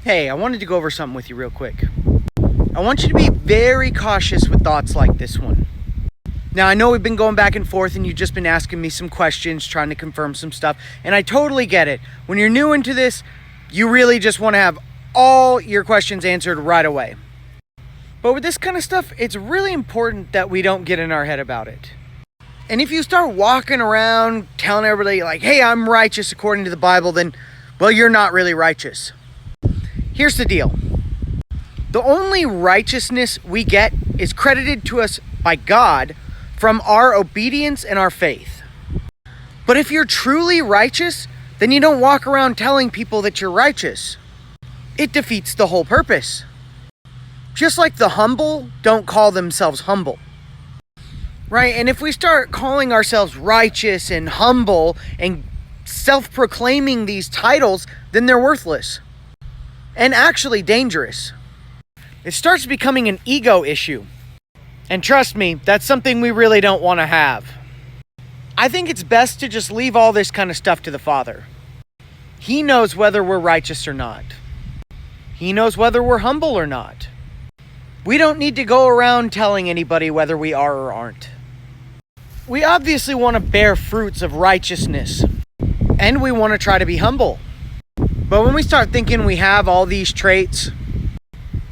Hey, I wanted to go over something with you real quick. I want you to be very cautious with thoughts like this one. Now, I know we've been going back and forth and you've just been asking me some questions, trying to confirm some stuff, and I totally get it. When you're new into this, you really just want to have all your questions answered right away. But with this kind of stuff, it's really important that we don't get in our head about it. And if you start walking around telling everybody like, hey, I'm righteous according to the Bible, then, well, you're not really righteous. Here's the deal. The only righteousness we get is credited to us by God from our obedience and our faith. But if you're truly righteous, then you don't walk around telling people that you're righteous. It defeats the whole purpose. Just like the humble don't call themselves humble. Right? And if we start calling ourselves righteous and humble and self-proclaiming these titles, then they're worthless. And actually dangerous. It starts becoming an ego issue. And trust me, that's something we really don't want to have. I think it's best to just leave all this kind of stuff to the Father. He knows whether we're righteous or not. He knows whether we're humble or not. We don't need to go around telling anybody whether we are or aren't. We obviously want to bear fruits of righteousness. And we want to try to be humble. But when we start thinking we have all these traits,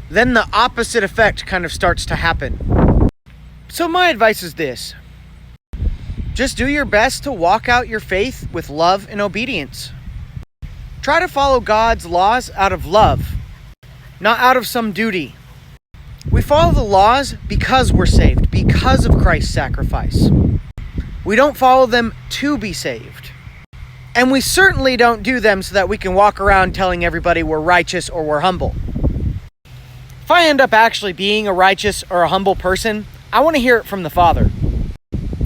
then the opposite effect kind of starts to happen. So my advice is this. Just do your best to walk out your faith with love and obedience. Try to follow God's laws out of love, not out of some duty. We follow the laws because we're saved, because of Christ's sacrifice. We don't follow them to be saved. And we certainly don't do them so that we can walk around telling everybody we're righteous or we're humble. If I end up actually being a righteous or a humble person, I want to hear it from the Father.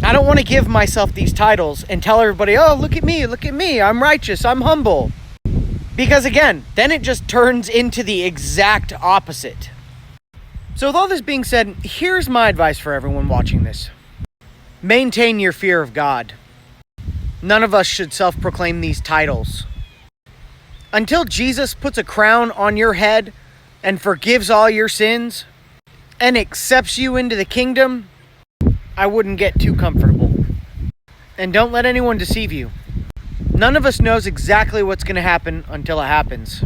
I don't want to give myself these titles and tell everybody, oh, look at me, I'm righteous, I'm humble. Because again, then it just turns into the exact opposite. So with all this being said, here's my advice for everyone watching this. Maintain your fear of God. None of us should self-proclaim these titles. Until Jesus puts a crown on your head and forgives all your sins and accepts you into the kingdom, I wouldn't get too comfortable. And don't let anyone deceive you. None of us knows exactly what's going to happen until it happens.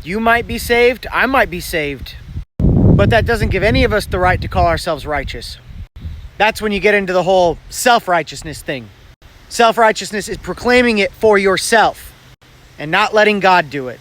You might be saved, I might be saved. But that doesn't give any of us the right to call ourselves righteous. That's when you get into the whole self-righteousness thing. Self-righteousness is proclaiming it for yourself and not letting God do it.